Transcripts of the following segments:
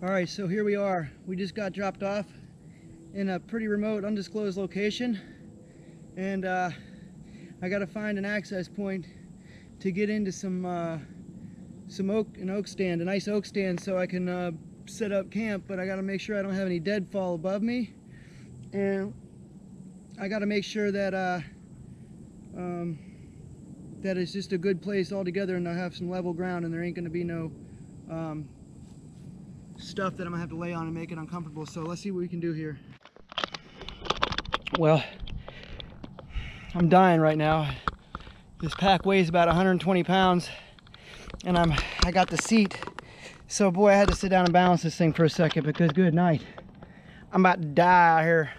Alright, so here we are. We just got dropped off in a pretty remote, undisclosed location. And I gotta find an access point to get into some oak stand, a nice oak stand, so I can set up camp. But I gotta make sure I don't have any deadfall above me. And I gotta make sure that that it's just a good place altogether, and I have some level ground, and there ain't gonna be no stuff that I'm gonna have to lay on and make it uncomfortable. So let's see what we can do here. Well, I'm dying right now. This pack weighs about 120 pounds, and I got the seat. So boy, I had to sit down and balance this thing for a second, because good night, I'm about to die out here.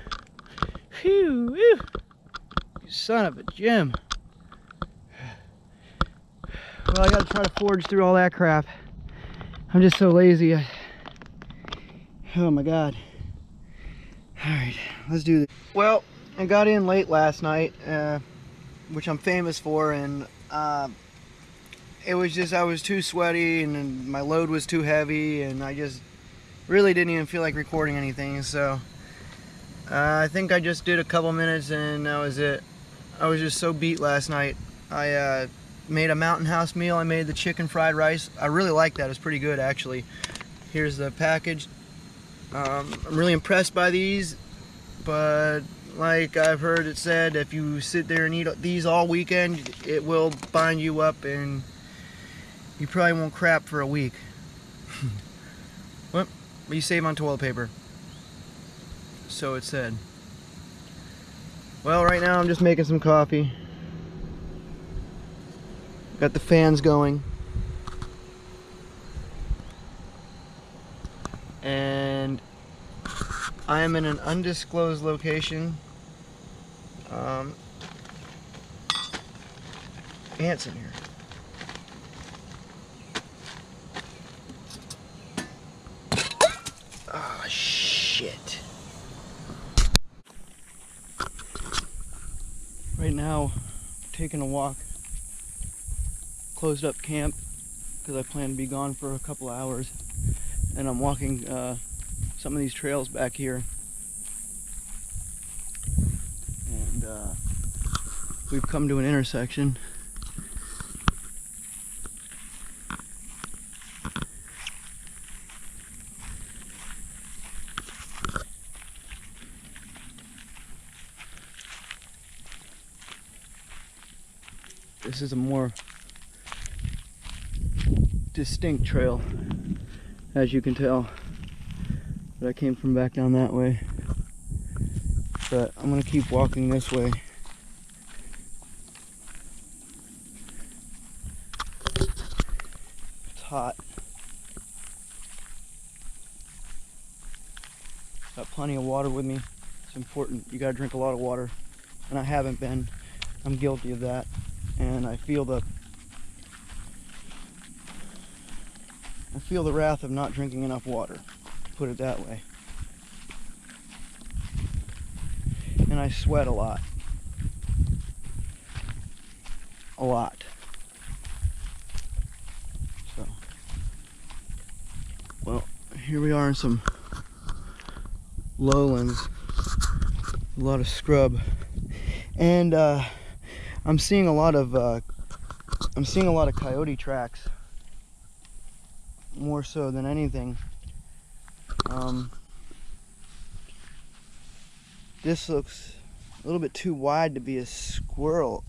Phew, whew. You son of a Jim. Well, I gotta try to forge through all that crap. I'm just so lazy. Oh my God. Alright, let's do this. Well, I got in late last night, which I'm famous for, and it was just, I was too sweaty, and my load was too heavy, and I just really didn't even feel like recording anything. So I think I just did a couple minutes, and that was it. I was just so beat last night. I made a mountain house meal. I made the chicken fried rice. I really like that. It's pretty good, actually. Here's the package. I'm really impressed by these, but like I've heard it said, if you sit there and eat these all weekend, it will bind you up and you probably won't crap for a week. Well, but you save on toilet paper. So it said. Well, right now I'm just making some coffee. Got the fans going. And I am in an undisclosed location. Ants in here. Oh, shit. Right now, taking a walk. Closed up camp because I plan to be gone for a couple hours. And I'm walking some of these trails back here, and we've come to an intersection. This is a more distinct trail, as you can tell, but I came from back down that way. But I'm gonna keep walking this way. It's hot. Got plenty of water with me. It's important. You gotta drink a lot of water, and I haven't been. I'm guilty of that, and I feel the wrath of not drinking enough water, put it that way. And I sweat a lot. A lot. So, well, here we are in some lowlands, a lot of scrub, and I'm seeing a lot of coyote tracks, more so than anything. This looks a little bit too wide to be a squirrel,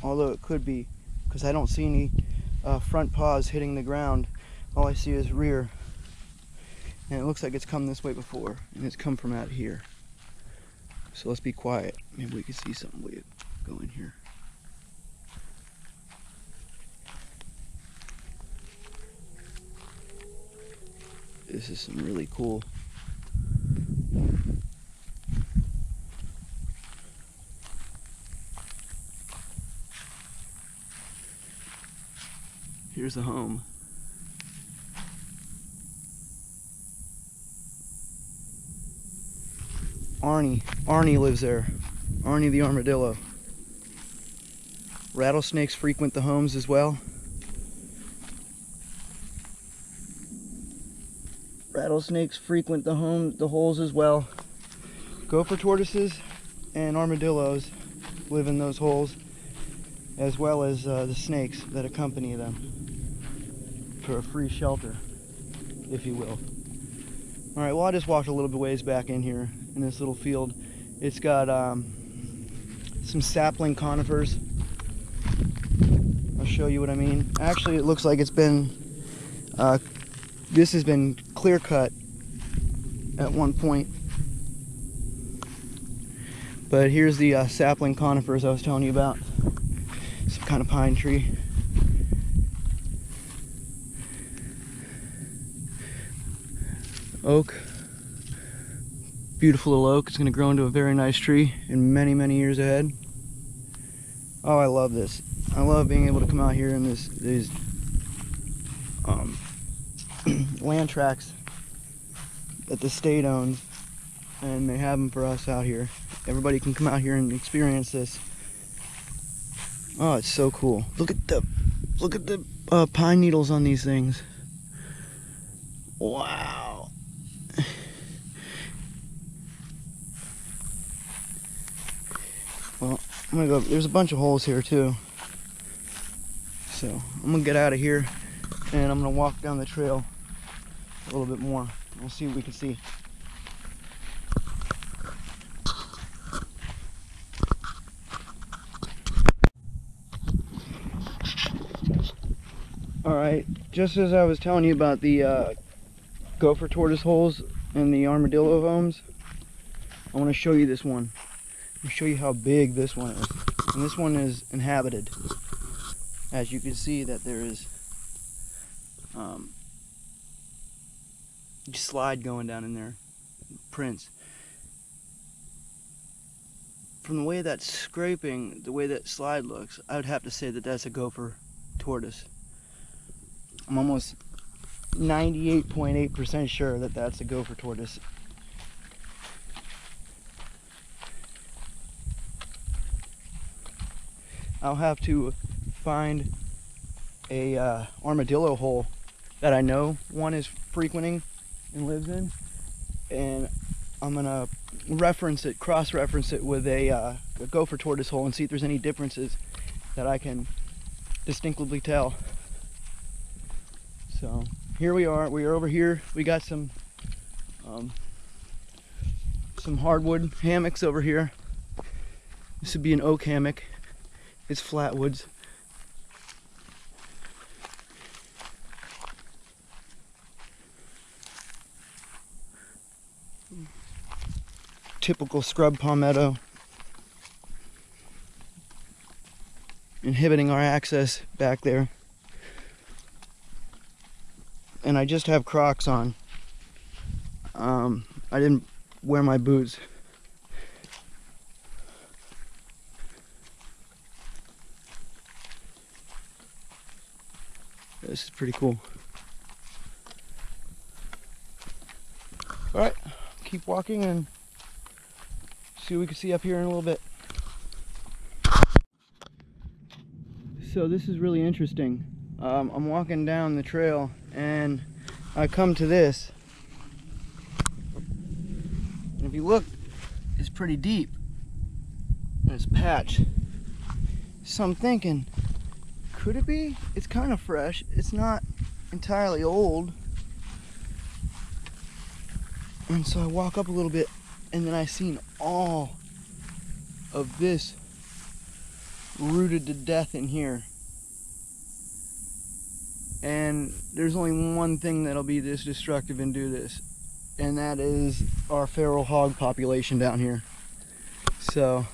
although it could be, because I don't see any front paws hitting the ground. All I see is rear, and it looks like it's come this way before, and it's come from out here. So let's be quiet. Maybe we can see something way go in here. This is some really cool. Here's the home. Arnie lives there. Arnie the armadillo. Rattlesnakes frequent the homes as well. Rattlesnakes frequent the holes as well. Gopher tortoises and armadillos live in those holes, as well as the snakes that accompany them for a free shelter, if you will. All right, well, I just walked a little bit ways back in here in this little field. It's got some sapling conifers. I'll show you what I mean. Actually, it looks like it's been, this has been clear cut at one point. But here's the sapling conifers I was telling you about. Some kind of pine tree. Oak. Beautiful little oak. It's going to grow into a very nice tree in many, many years ahead. Oh, I love this. I love being able to come out here in these land tracts that the state owns, and they have them for us out here. Everybody can come out here and experience this. Oh, it's so cool. Look at the pine needles on these things. Wow. Well, I'm gonna go. There's a bunch of holes here too. So I'm gonna get out of here and I'm gonna walk down the trail a little bit more. We'll see what we can see. Alright, just as I was telling you about the gopher tortoise holes and the armadillo homes, I want to show you this one. I'm going to show you how big this one is. And this one is inhabited. As you can see that there is slide going down in there, prints. From the way that's scraping, the way that slide looks, I would have to say that that's a gopher tortoise. I'm almost 98.8% sure that that's a gopher tortoise. I'll have to find a armadillo hole that I know one is frequenting and lives in, and I'm gonna cross-reference it with a gopher tortoise hole and see if there's any differences that I can distinctly tell. So here we are over here. We got some hardwood hammocks over here. This would be an oak hammock. It's flatwoods. Typical scrub palmetto, inhibiting our access back there. And I just have Crocs on. I didn't wear my boots. This is pretty cool. All right, keep walking and see what we can see up here in a little bit. So this is really interesting. I'm walking down the trail and I come to this. And if you look, it's pretty deep. And it's patched. So I'm thinking, could it be? It's kind of fresh. It's not entirely old. And so I walk up a little bit and then I seen all of this rooted to death in here. And there's only one thing that'll be this destructive and do this, and that is our feral hog population down here. So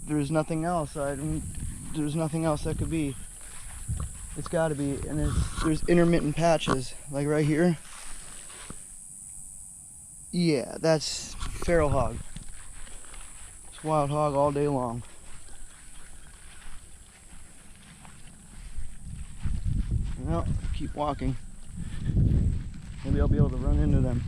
there's nothing else. There's nothing else that could be. It's got to be. And there's intermittent patches, like right here. Yeah, that's feral hog. It's wild hog all day long. Well, keep walking. Maybe I'll be able to run into them.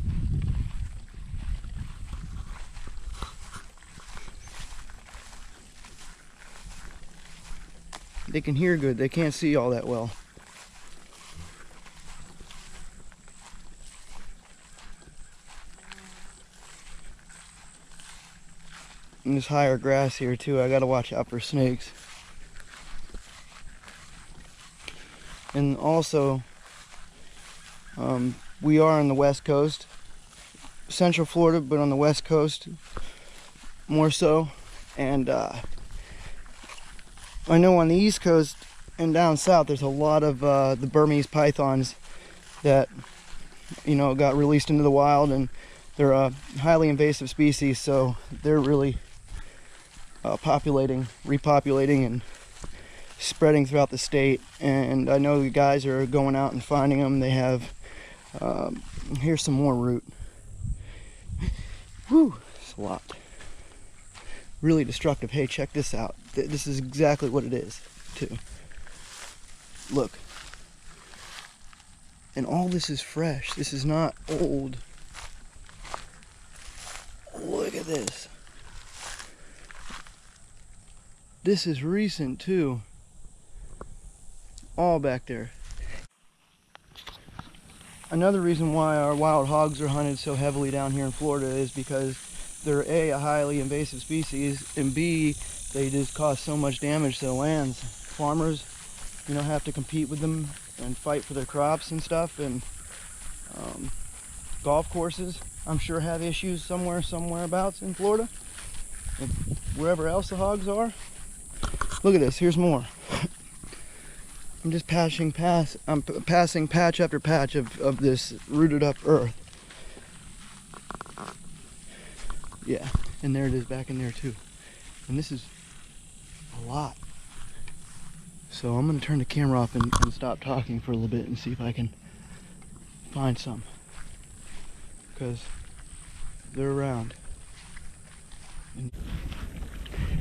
They can hear good, they can't see all that well. in this higher grass here too. I gotta watch out for snakes. And also, we are on the west coast, central Florida, but on the west coast more so. And I know on the east coast and down south there's a lot of the Burmese pythons that, you know, got released into the wild, and they're a highly invasive species, so they're really repopulating and spreading throughout the state. And I know the guys are going out and finding them. They have here's some more root. Whew, it's a lot. Really destructive. Hey, check this out. This is exactly what it is too. Look, and all this is fresh. This is not old. Look at this. This is recent too. All back there. Another reason why our wild hogs are hunted so heavily down here in Florida is because they're A, a highly invasive species, and B, they just cause so much damage to the lands. Farmers, you know, have to compete with them and fight for their crops and stuff, and golf courses, I'm sure, have issues somewhereabouts in Florida, and wherever else the hogs are. Look at this. Here's more. I'm just passing patch after patch of this rooted up earth. Yeah, and there it is back in there too. And this is a lot. So I'm gonna turn the camera off and stop talking for a little bit and see if I can find some, because they're around. And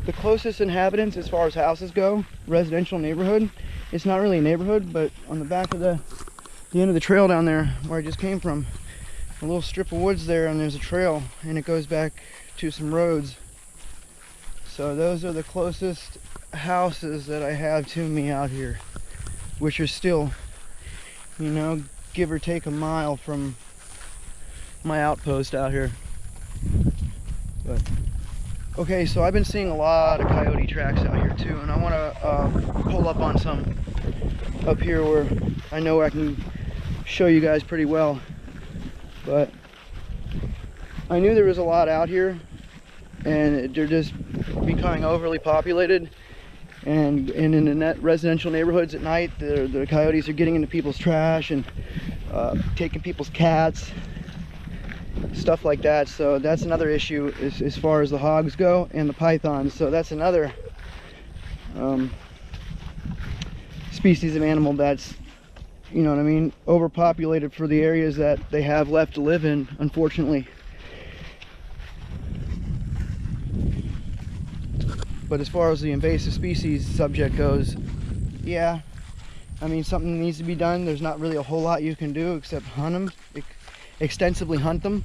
the closest inhabitants as far as houses go, residential neighborhood, it's not really a neighborhood, but on the back of the end of the trail down there where I just came from, a little strip of woods there, and there's a trail and it goes back to some roads. So those are the closest houses that I have to me out here, which are still, you know, give or take a mile from my outpost out here. But okay, so I've been seeing a lot of coyote tracks out here too, and I want to pull up on some up here where I know I can show you guys pretty well. But I knew there was a lot out here, and they're just becoming overly populated, and in the residential neighborhoods at night, the coyotes are getting into people's trash and taking people's cats, stuff like that. So that's another issue as far as the hogs go and the pythons. So that's another species of animal that's, you know what I mean, overpopulated for the areas that they have left to live in, unfortunately. But as far as the invasive species subject goes, yeah, I mean, something needs to be done. There's not really a whole lot you can do except hunt them, extensively hunt them,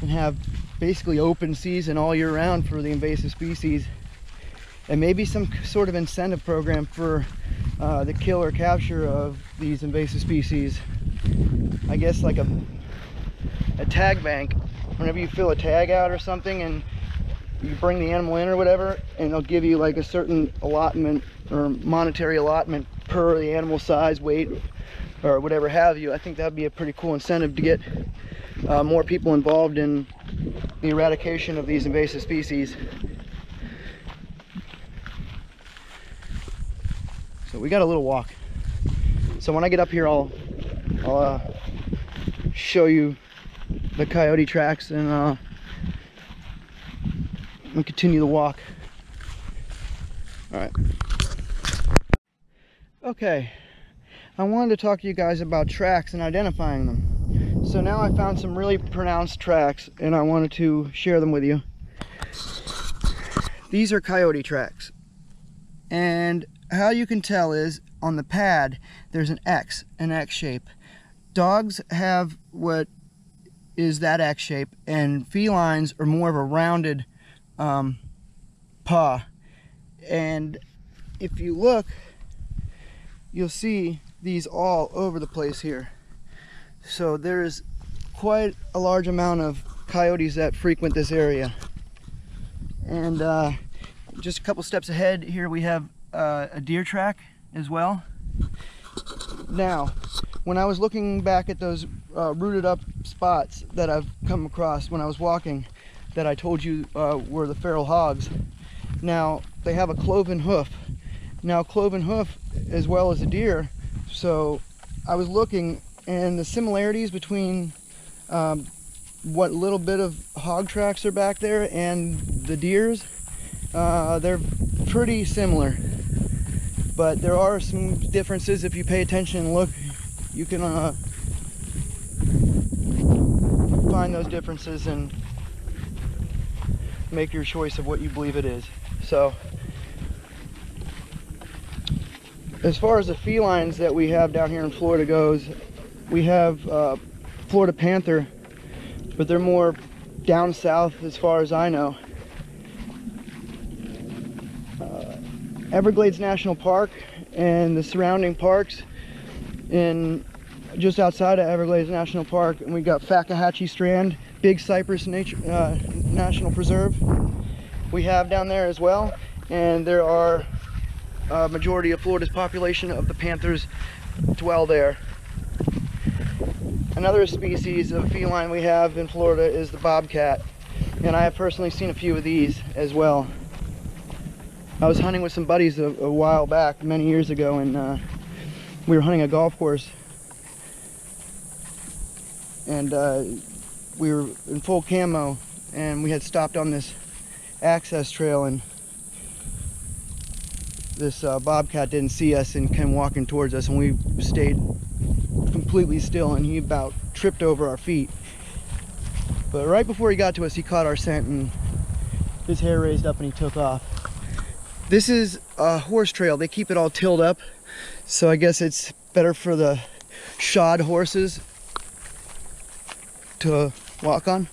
and have basically open season all year round for the invasive species, and maybe some sort of incentive program for the kill or capture of these invasive species. I guess like a tag bank. Whenever you fill a tag out or something and you bring the animal in or whatever, and they'll give you like a certain allotment or monetary allotment per the animal size, weight, or whatever have you. I think that'd be a pretty cool incentive to get more people involved in the eradication of these invasive species. So we got a little walk. So when I get up here, I'll show you the coyote tracks, and we'll continue the walk. All right. Okay, I wanted to talk to you guys about tracks and identifying them. So now I found some really pronounced tracks, and I wanted to share them with you. These are coyote tracks, and how you can tell is on the pad there's an X shape. Dogs have what is that X shape, and felines are more of a rounded paw. And if you look, you'll see these all over the place here. So there's quite a large amount of coyotes that frequent this area. And just a couple steps ahead here we have a deer track as well. Now, when I was looking back at those rooted up spots that I've come across when I was walking, that I told you were the feral hogs, now they have a cloven hoof. Now, cloven hoof as well as a deer, so I was looking, and the similarities between what little bit of hog tracks are back there and the deer's, they're pretty similar, but there are some differences. If you pay attention and look, you can find those differences and make your choice of what you believe it is. So as far as the felines that we have down here in Florida goes, we have Florida panther, but they're more down south as far as I know. Everglades National Park and the surrounding parks, and just outside of Everglades National Park, and we got Fakahatchee Strand, Big Cypress National Preserve we have down there as well, and there are a majority of Florida's population of the panthers dwell there. Another species of feline we have in Florida is the bobcat, and I have personally seen a few of these as well. I was hunting with some buddies a while back, many years ago, and we were hunting a golf course, and we were in full camo, and we had stopped on this access trail, and this bobcat didn't see us and came walking towards us, and we stayed completely still, and he about tripped over our feet. But right before he got to us, he caught our scent, and his hair raised up and he took off. This is a horse trail. They keep it all tilled up, so I guess it's better for the shod horses to walk on.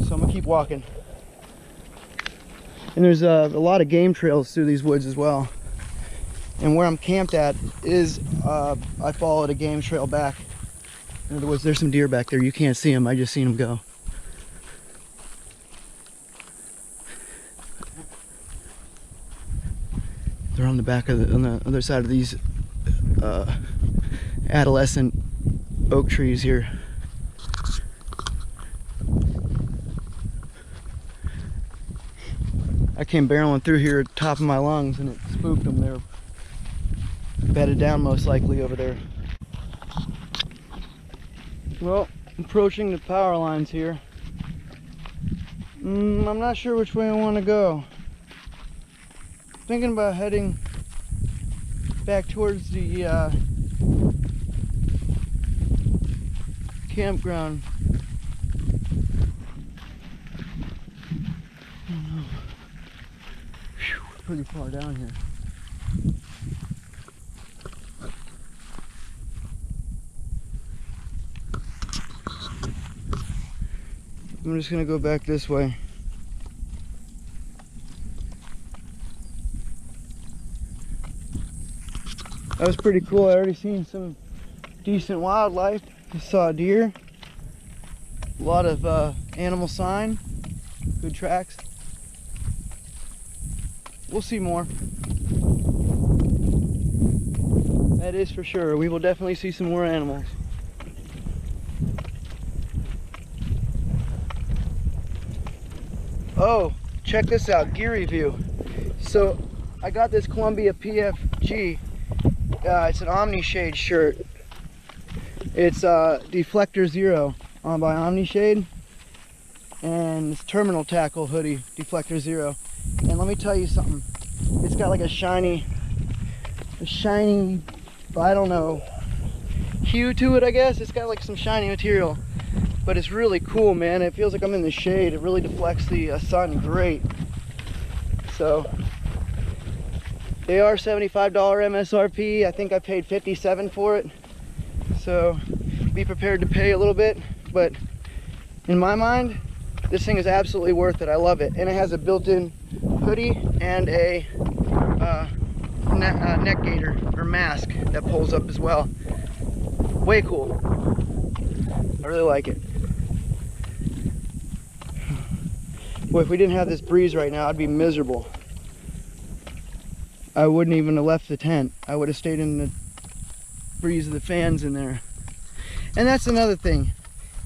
So I'm gonna keep walking. And there's a lot of game trails through these woods as well. And where I'm camped at is, I followed a game trail back. In other words, there's some deer back there. You can't see them, I just seen them go. They're on the back of on the other side of these adolescent oak trees here. I came barreling through here at the top of my lungs, and it spooked them. They were bedded down most likely over there. Well, approaching the power lines here. I'm not sure which way I want to go. Thinking about heading back towards the campground. Pretty far down here. I'm just gonna go back this way. That was pretty cool. I already seen some decent wildlife. I saw a deer, a lot of animal sign, good tracks. We'll see more. That is for sure. We will definitely see some more animals. Oh, check this out, gear review. So I got this Columbia PFG. It's an Omni-Shade shirt. It's Deflector Zero by Omni-Shade, and it's Terminal Tackle hoodie, Deflector Zero. And let me tell you something. It's got like a shiny, I don't know, hue to it, I guess. It's got like some shiny material, but it's really cool, man. It feels like I'm in the shade. It really deflects the sun great. So they are $75 MSRP. I think I paid $57 for it. So be prepared to pay a little bit, but in my mind, this thing is absolutely worth it. I love it. And it has a built-in hoodie and a neck gaiter or mask that pulls up as well. Way cool. I really like it. Well, if we didn't have this breeze right now, I'd be miserable. I wouldn't even have left the tent. I would have stayed in the breeze of the fans in there. And that's another thing.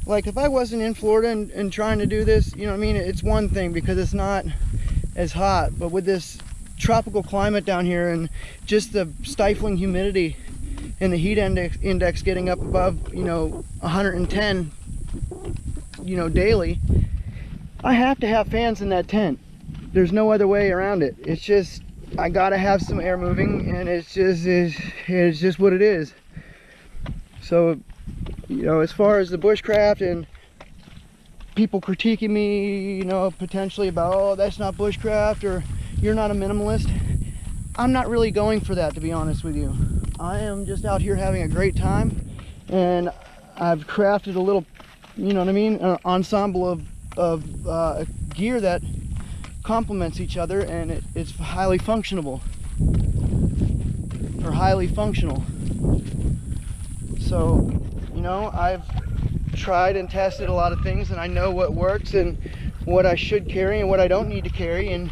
Like, if I wasn't in Florida and trying to do this, you know what I mean, it's one thing because it's not as hot. But with this tropical climate down here and just the stifling humidity and the heat index getting up above, you know, 110, you know, daily, I have to have fans in that tent. There's no other way around it. It's just, I gotta have some air moving, and it's just what it is. So, you know, as far as the bushcraft and people critiquing me, you know, potentially about, oh, that's not bushcraft, or you're not a minimalist, I'm not really going for that, to be honest with you. I am just out here having a great time, and I've crafted a little, you know what I mean, an ensemble of gear that complements each other, and it's highly functional, or highly functional. So, you know, I've tried and tested a lot of things, and I know what works and what I should carry and what I don't need to carry, and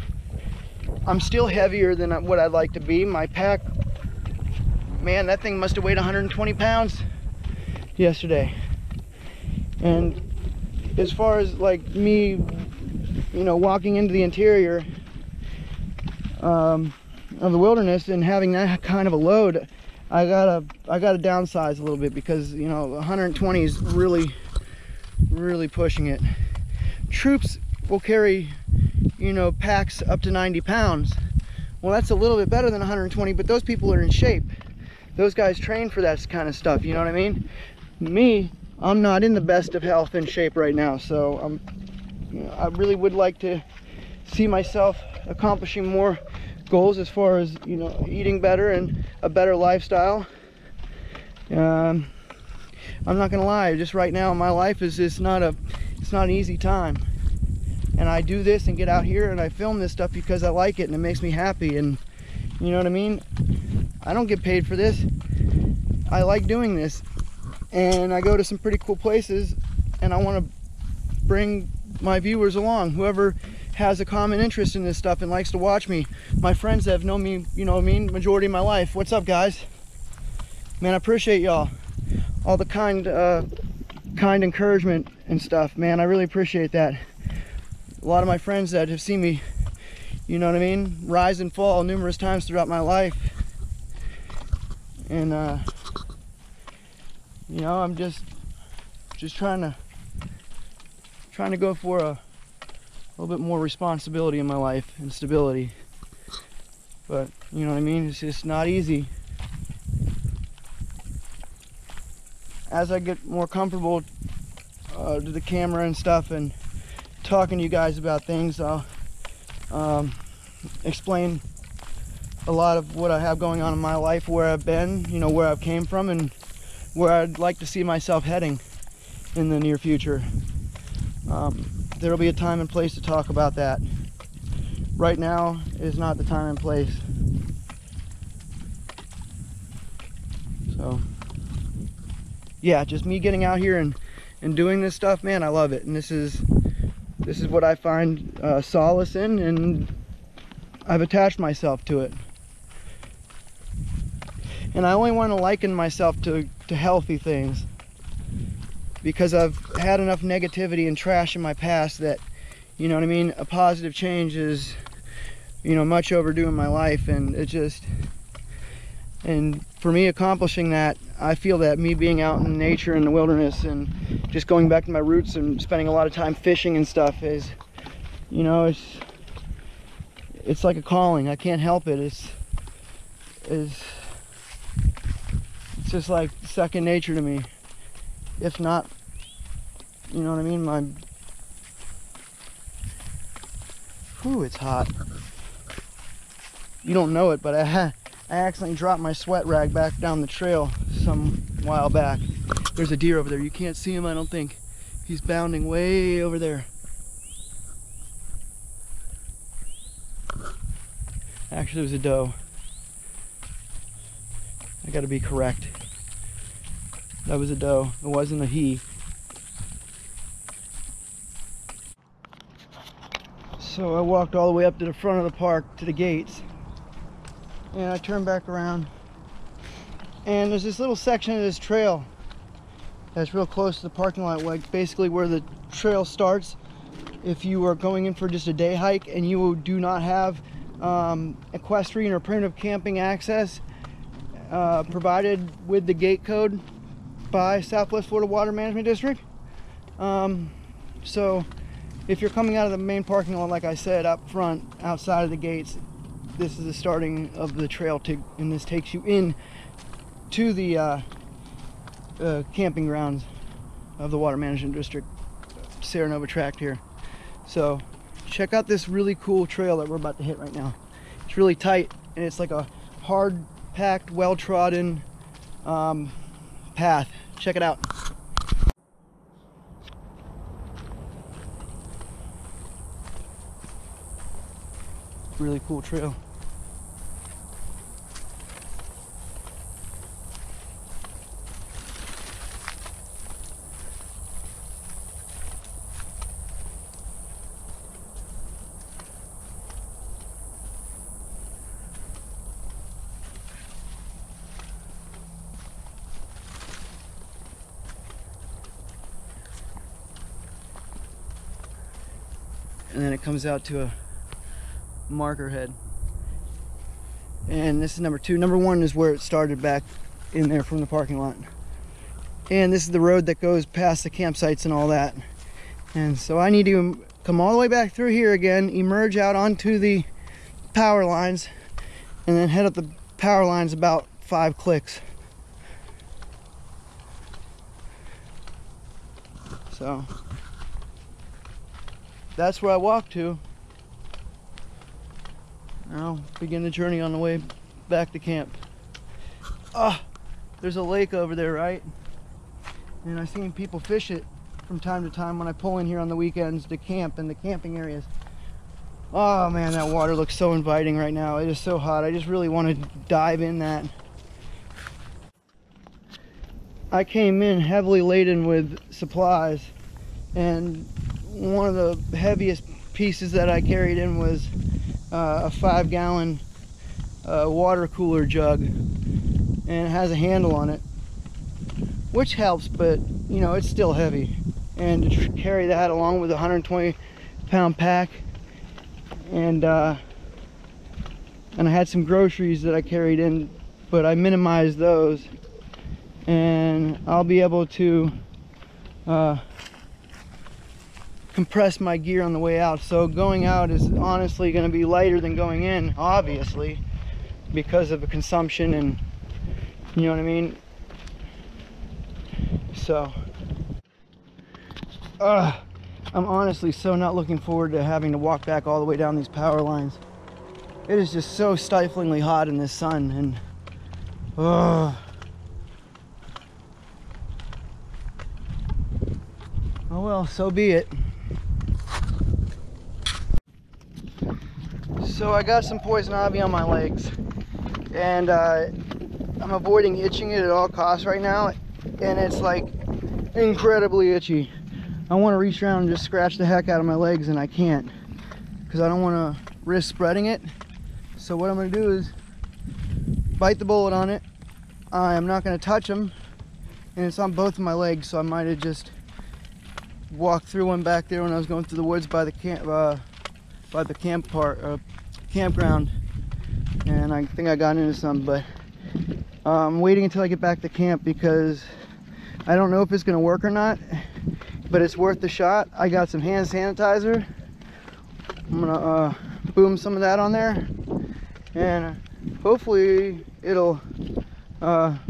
I'm still heavier than what I'd like to be. My pack, man, that thing must have weighed 120 pounds yesterday. And as far as like me, you know, walking into the interior of the wilderness and having that kind of a load, I gotta downsize a little bit, because, you know, 120 is really pushing it. Troops will carry, you know, packs up to 90 pounds. Well, that's a little bit better than 120, but those people are in shape. Those guys train for that kind of stuff, you know what I mean? Me, I'm not in the best of health and shape right now, so you know, I really would like to see myself accomplishing more goals as far as, you know, eating better and a better lifestyle. I'm not gonna lie, just right now my life is just not an easy time, and I do this and get out here and I film this stuff because I like it and it makes me happy, and you know what I mean, I don't get paid for this. I like doing this, and I go to some pretty cool places, and I want to bring my viewers along, whoever has a common interest in this stuff and likes to watch me. My friends that have known me, you know what I mean, majority of my life. What's up, guys? Man, I appreciate y'all, all the kind encouragement and stuff, man. I really appreciate that. A lot of my friends that have seen me, you know what I mean, rise and fall numerous times throughout my life, and you know, I'm just trying to go for a little bit more responsibility in my life and stability. But you know what I mean, it's just not easy. As I get more comfortable to the camera and stuff and talking to you guys about things, I'll explain a lot of what I have going on in my life, where I've been, you know, where I've came from, and where I'd like to see myself heading in the near future. There will be a time and place to talk about that. Right now is not the time and place. So yeah, just me getting out here and doing this stuff, man, I love it. And this is what I find solace in, and I've attached myself to it. And I only want to liken myself to healthy things, because I've had enough negativity and trash in my past that, you know what I mean, a positive change is, you know, much overdue in my life. And it just, and for me accomplishing that, I feel that me being out in nature in the wilderness and just going back to my roots and spending a lot of time fishing and stuff is, you know, it's like a calling. I can't help it. It's just like second nature to me. If not, you know what I mean, whew, it's hot. You don't know it, but I accidentally dropped my sweat rag back down the trail some while back. There's a deer over there. You can't see him, I don't think. He's bounding way over there. Actually, it was a doe. I gotta be correct. That was a doe. It wasn't a he. So I walked all the way up to the front of the park to the gates, and I turned back around, and there's this little section of this trail that's real close to the parking lot, like basically where the trail starts if you are going in for just a day hike and you do not have equestrian or primitive camping access provided with the gate code by Southwest Florida Water Management District. So if you're coming out of the main parking lot, like I said, up front outside of the gates, this is the starting of the trail, and this takes you in to the camping grounds of the Water Management District Serenova tract here. So check out this really cool trail that we're about to hit right now. It's really tight, and it's like a hard packed, well trodden path. Check it out. Really cool trail. And then it comes out to a marker head, and this is number 2. Number 1 is where it started back in there from the parking lot, and this is the road that goes past the campsites and all that. And so I need to come all the way back through here again, emerge out onto the power lines, and then head up the power lines about 5 clicks. So that's where I walk to. Now begin the journey on the way back to camp. There's a lake over there, right? And I've seen people fish it from time to time when I pull in here on the weekends to camp in the camping areas. Oh man, that water looks so inviting right now. It is so hot. I just really want to dive in that. I came in heavily laden with supplies, and one of the heaviest pieces that I carried in was a 5-gallon water cooler jug, and it has a handle on it, which helps, but you know, it's still heavy. And to carry that along with a 120-pound pack, and I had some groceries that I carried in, but I minimized those, and I'll be able to compress my gear on the way out. So going out is honestly going to be lighter than going in, obviously, because of the consumption, and you know what I mean. So I'm honestly so not looking forward to having to walk back all the way down these power lines. It is just so stiflingly hot in this sun, and oh well, so be it. So I got some poison ivy on my legs, and I'm avoiding itching it at all costs right now, and it's like incredibly itchy. I want to reach around and just scratch the heck out of my legs, and I can't, because I don't want to risk spreading it. So what I'm going to do is bite the bullet on it. I'm not going to touch them, and it's on both of my legs, so I might have just walked through one back there when I was going through the woods by the campground, and I think I got into some, but I'm waiting until I get back to camp, because I don't know if it's going to work or not, but it's worth the shot. I got some hand sanitizer. I'm gonna boom some of that on there, and hopefully it'll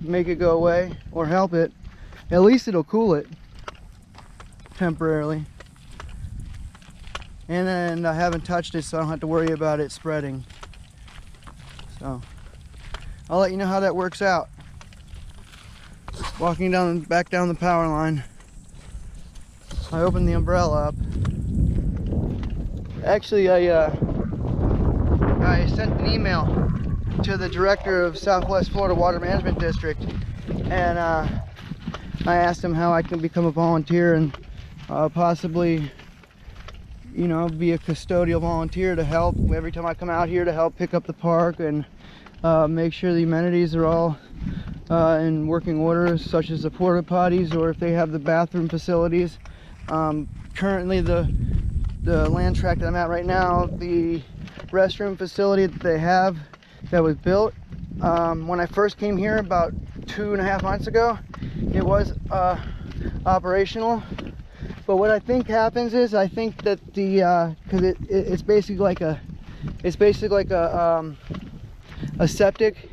make it go away, or help it. At least it'll cool it temporarily. And then I haven't touched it, so I don't have to worry about it spreading. So I'll let you know how that works out. Walking back down the power line, I opened the umbrella up. Actually, I sent an email to the director of Southwest Florida Water Management District, and I asked him how I can become a volunteer and possibly, you know, be a custodial volunteer to help every time I come out here to help pick up the park and make sure the amenities are all in working order, such as the porta potties, or if they have the bathroom facilities. Currently the land tract that I'm at right now, the restroom facility that they have that was built when I first came here about 2.5 months ago, it was operational. But what I think happens is, I think that the because it's basically like a septic,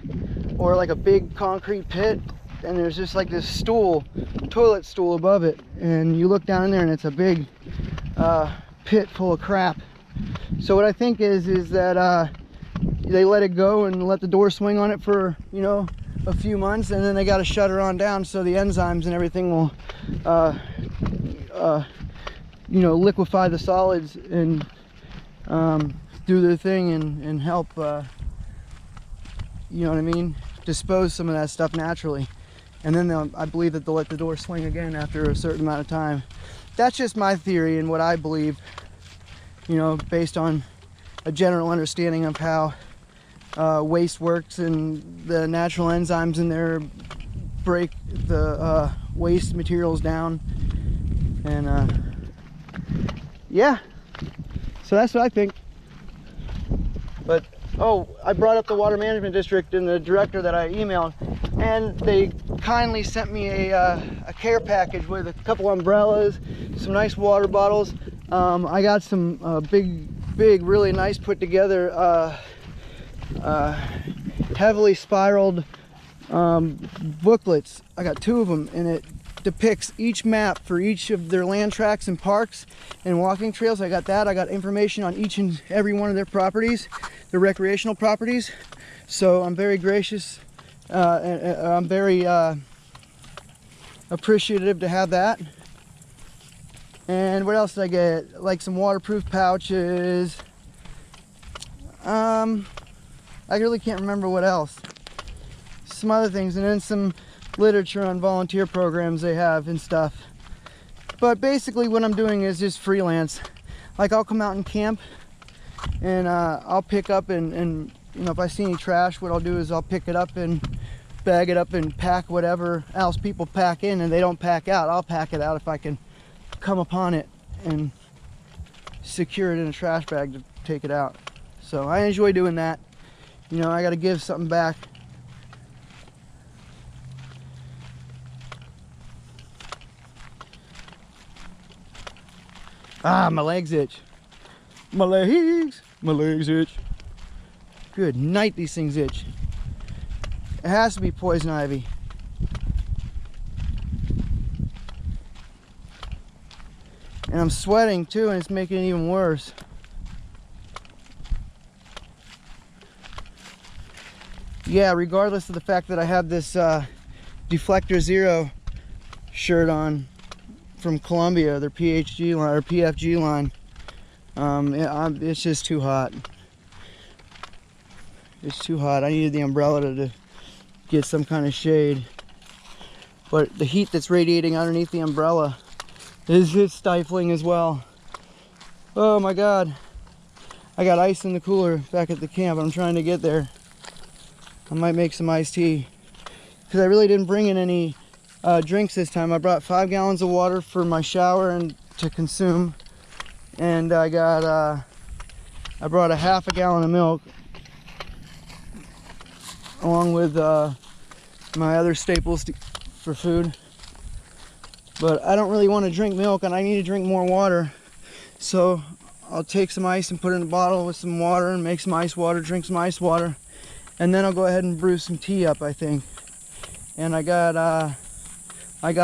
or like a big concrete pit, and there's just like this toilet stool above it, and you look down in there and it's a big pit full of crap. So what I think is that they let it go and let the door swing on it for, you know, a few months, and then they got to shut her on down so the enzymes and everything will you know, liquefy the solids and do their thing and help you know what I mean, dispose some of that stuff naturally. And then I believe that they'll let the door swing again after a certain amount of time. That's just my theory and what I believe, you know, based on a general understanding of how waste works, and the natural enzymes in there break the waste materials down. And yeah, so that's what I think. But oh, I brought up the water management district and the director that I emailed, and they kindly sent me a care package with a couple umbrellas, some nice water bottles. I got some big, really nice put together heavily spiraled booklets. I got 2 of them, and it depicts each map for each of their land tracts and parks and walking trails. I got that. I got information on each and every one of their properties, their recreational properties. So I'm very gracious and I'm very appreciative to have that. And what else did I get? Like some waterproof pouches. I really can't remember what else. Some other things, and then some literature on volunteer programs they have and stuff. But basically what I'm doing is just freelance. Like, I'll come out and camp, and I'll pick up and you know, if I see any trash, what I'll do is I'll pick it up and bag it up and pack whatever else people pack in and they don't pack out. I'll pack it out if I can come upon it and secure it in a trash bag to take it out. So I enjoy doing that. You know, I got to give something back. Ah, my legs itch. My legs itch. Good night, these things itch. It has to be poison ivy. And I'm sweating too, and it's making it even worse. Yeah, regardless of the fact that I have this Deflector Zero shirt on from Columbia, their PHG line or PFG line, it's just too hot. It's too hot. I needed the umbrella to get some kind of shade, but the heat that's radiating underneath the umbrella is just stifling as well. Oh my God, I got ice in the cooler back at the camp. I'm trying to get there. I might make some iced tea, because I really didn't bring in any drinks this time. I brought 5 gallons of water for my shower and to consume, and I brought a half a gallon of milk, along with my other staples for food. But I don't really want to drink milk, and I need to drink more water, so I'll take some ice and put it in a bottle with some water and make some ice water, drink some ice water, and then I'll go ahead and brew some tea up, I think. And I got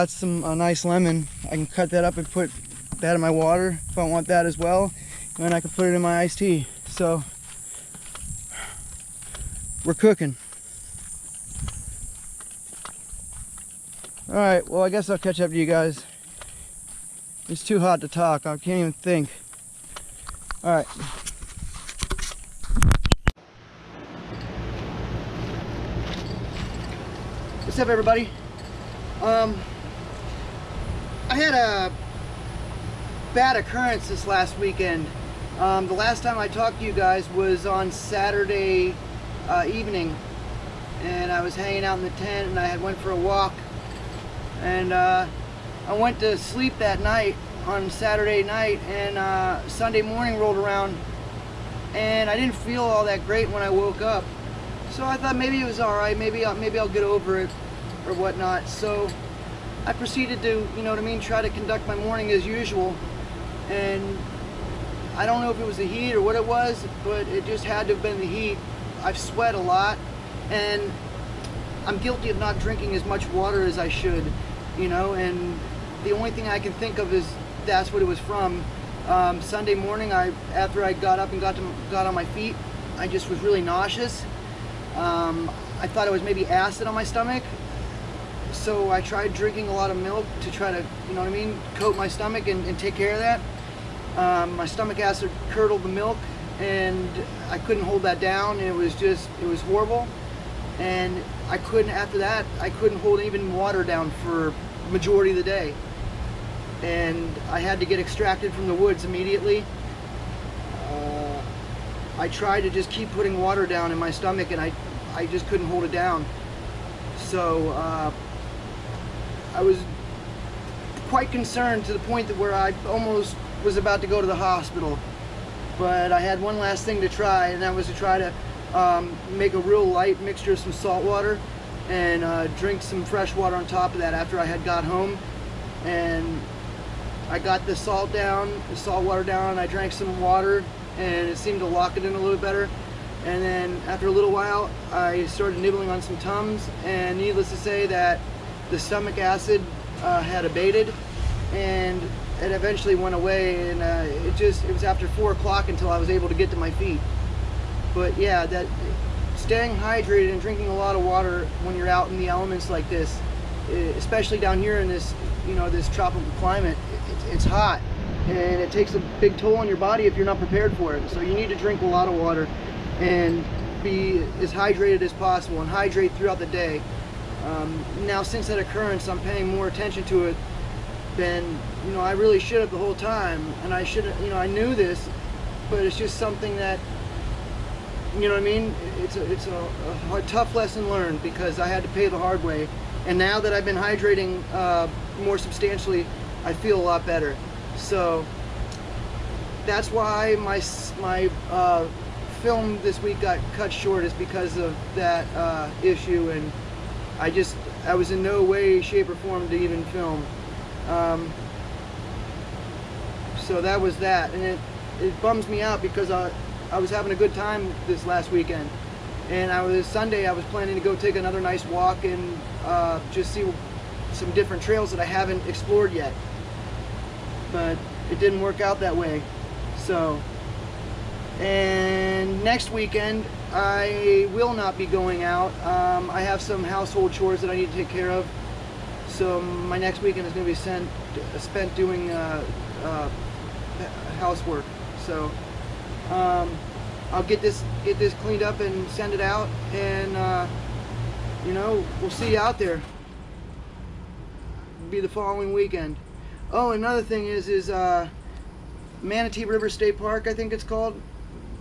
some a nice lemon. I can cut that up and put that in my water if I want that as well, and then I can put it in my iced tea. So we're cooking. All right, well, I guess I'll catch up to you guys. It's too hot to talk. I can't even think. All right. What's up, everybody? I had a bad occurrence this last weekend. The last time I talked to you guys was on Saturday evening, and I was hanging out in the tent, and I had went for a walk, and I went to sleep that night on Saturday night, and Sunday morning rolled around, and I didn't feel all that great when I woke up. So I thought maybe it was all right, maybe I'll get over it or whatnot. So I proceeded to, you know what I mean, try to conduct my morning as usual, and I don't know if it was the heat or what it was, but it just had to have been the heat. I've sweat a lot, and I'm guilty of not drinking as much water as I should, you know, and the only thing I can think of is that's what it was from. Sunday morning, after I got up and got on my feet, I just was really nauseous. I thought it was maybe acid on my stomach, so I tried drinking a lot of milk to try to, you know what I mean, coat my stomach and take care of that. My stomach acid curdled the milk, and I couldn't hold that down. It was horrible, and after that I couldn't hold even water down for majority of the day, and I had to get extracted from the woods immediately. I tried to just keep putting water down in my stomach, and I just couldn't hold it down. So I was quite concerned to the point that where I almost was about to go to the hospital. But I had one last thing to try, and that was to try to make a real light mixture of some salt water and drink some fresh water on top of that after I had got home. And I got the salt water down, I drank some water, and it seemed to lock it in a little better. And then after a little while, I started nibbling on some Tums, and needless to say that the stomach acid had abated, and it eventually went away, and it was after 4 o'clock until I was able to get to my feet. But yeah, that staying hydrated and drinking a lot of water when you're out in the elements like this, especially down here in this, you know, this tropical climate, it's hot, and it takes a big toll on your body if you're not prepared for it. So you need to drink a lot of water and be as hydrated as possible, and hydrate throughout the day. Now, since that occurrence, I'm paying more attention to it than, you know, I really should have the whole time. And I should have, you know, I knew this, but it's just something that, you know what I mean, it's a tough lesson learned, because I had to pay the hard way. And now that I've been hydrating more substantially, I feel a lot better. So that's why my film this week got cut short, is because of that issue, and I was in no way, shape, or form to even film. So that was that, and it bums me out, because I was having a good time this last weekend, and Sunday I was planning to go take another nice walk and just see some different trails that I haven't explored yet, but it didn't work out that way. So, and next weekend I will not be going out. I have some household chores that I need to take care of, so my next weekend is going to be spent doing housework. So I'll get this cleaned up and send it out, and you know, we'll see you out there. It'll be the following weekend. Oh, another thing is Manatee River State Park, I think it's called.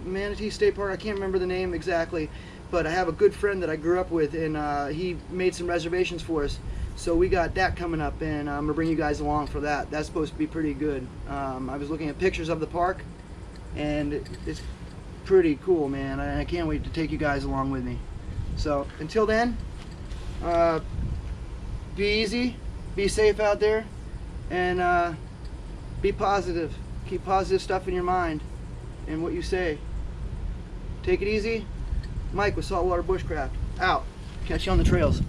Manatee State Park, I can't remember the name exactly, but I have a good friend that I grew up with, and he made some reservations for us. So we got that coming up, and I'm gonna bring you guys along for that. That's supposed to be pretty good. I was looking at pictures of the park, and it's pretty cool, man. I can't wait to take you guys along with me. So until then, be easy, be safe out there, and be positive. Keep positive stuff in your mind and what you say. Take it easy. Mike with Saltwater Bushcraft, out. Catch you on the trails.